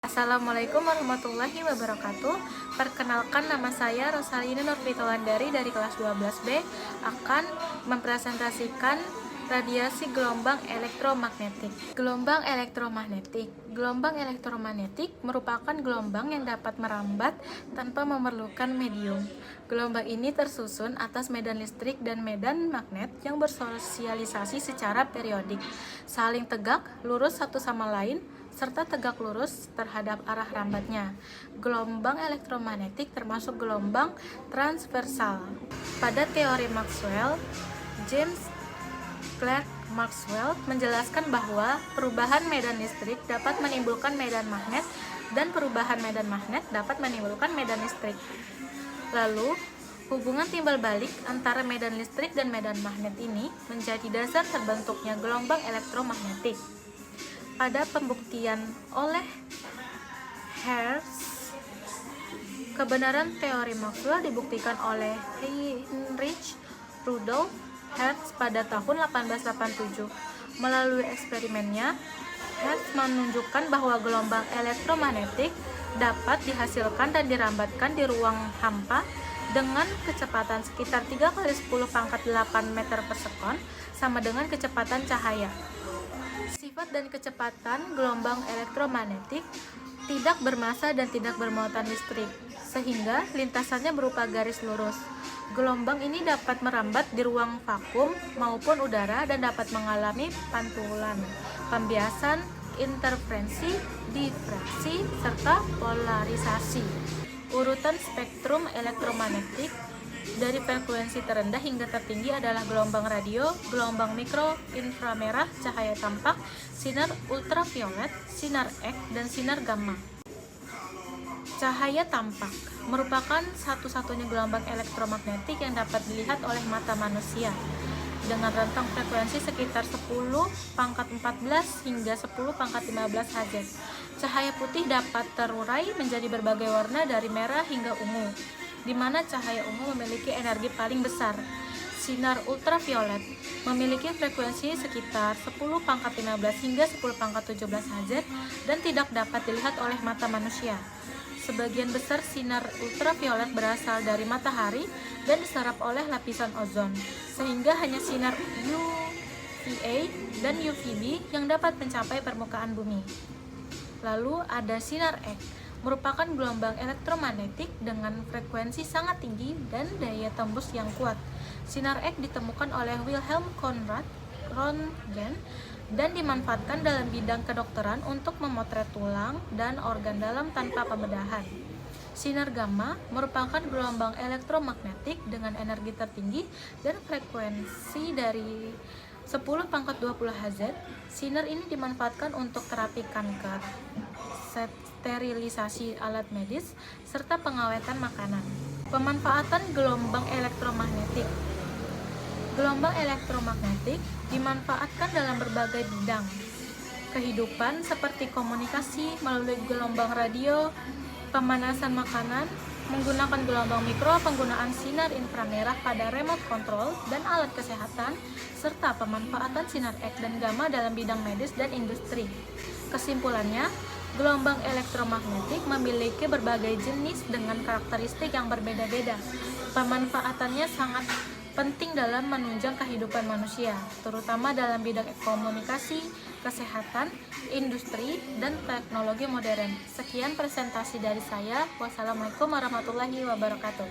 Assalamualaikum warahmatullahi wabarakatuh. Perkenalkan, nama saya Rosalina Nurfitowandari dari kelas 12B akan mempresentasikan radiasi gelombang elektromagnetik. Gelombang elektromagnetik. Gelombang elektromagnetik merupakan gelombang yang dapat merambat tanpa memerlukan medium. Gelombang ini tersusun atas medan listrik dan medan magnet yang bersosialisasi secara periodik, saling tegak lurus satu sama lain, serta tegak lurus terhadap arah rambatnya. Gelombang elektromagnetik termasuk gelombang transversal. Pada teori Maxwell, James Clerk Maxwell menjelaskan bahwa perubahan medan listrik dapat menimbulkan medan magnet dan perubahan medan magnet dapat menimbulkan medan listrik. Lalu, hubungan timbal balik antara medan listrik dan medan magnet ini menjadi dasar terbentuknya gelombang elektromagnetik. Pada pembuktian oleh Hertz, kebenaran teori Maxwell dibuktikan oleh Heinrich Rudolf Hertz pada tahun 1887. Melalui eksperimennya, Hertz menunjukkan bahwa gelombang elektromagnetik dapat dihasilkan dan dirambatkan di ruang hampa dengan kecepatan sekitar 3 kali 10 pangkat 8 meter per sekon, sama dengan kecepatan cahaya. Sifat dan kecepatan gelombang elektromagnetik tidak bermassa dan tidak bermuatan listrik, sehingga lintasannya berupa garis lurus. Gelombang ini dapat merambat di ruang vakum maupun udara dan dapat mengalami pantulan, pembiasan, interferensi, difraksi, serta polarisasi. Urutan spektrum elektromagnetik dari frekuensi terendah hingga tertinggi adalah gelombang radio, gelombang mikro, inframerah, cahaya tampak, sinar ultraviolet, sinar X, dan sinar gamma. Cahaya tampak merupakan satu-satunya gelombang elektromagnetik yang dapat dilihat oleh mata manusia dengan rentang frekuensi sekitar 10 pangkat 14 hingga 10 pangkat 15 Hz. Cahaya putih dapat terurai menjadi berbagai warna dari merah hingga ungu, di mana cahaya ungu memiliki energi paling besar. Sinar ultraviolet memiliki frekuensi sekitar 10 pangkat 15 hingga 10 pangkat 17 Hz dan tidak dapat dilihat oleh mata manusia. Sebagian besar sinar ultraviolet berasal dari matahari dan diserap oleh lapisan ozon, sehingga hanya sinar UVA dan UVB yang dapat mencapai permukaan bumi. Lalu ada sinar X, merupakan gelombang elektromagnetik dengan frekuensi sangat tinggi dan daya tembus yang kuat. Sinar X ditemukan oleh Wilhelm Conrad Röntgen dan dimanfaatkan dalam bidang kedokteran untuk memotret tulang dan organ dalam tanpa pembedahan. Sinar gamma merupakan gelombang elektromagnetik dengan energi tertinggi dan frekuensi dari 10 pangkat 20 Hz. Sinar ini dimanfaatkan untuk terapi kanker, sterilisasi alat medis, serta pengawetan makanan. Pemanfaatan gelombang elektromagnetik. Gelombang elektromagnetik dimanfaatkan dalam berbagai bidang kehidupan seperti komunikasi melalui gelombang radio, pemanasan makanan, menggunakan gelombang mikro, penggunaan sinar inframerah pada remote control dan alat kesehatan, serta pemanfaatan sinar X dan gamma dalam bidang medis dan industri. Kesimpulannya, gelombang elektromagnetik memiliki berbagai jenis dengan karakteristik yang berbeda-beda. Pemanfaatannya sangat penting dalam menunjang kehidupan manusia, terutama dalam bidang komunikasi, kesehatan, industri, dan teknologi modern. Sekian presentasi dari saya. Wassalamualaikum warahmatullahi wabarakatuh.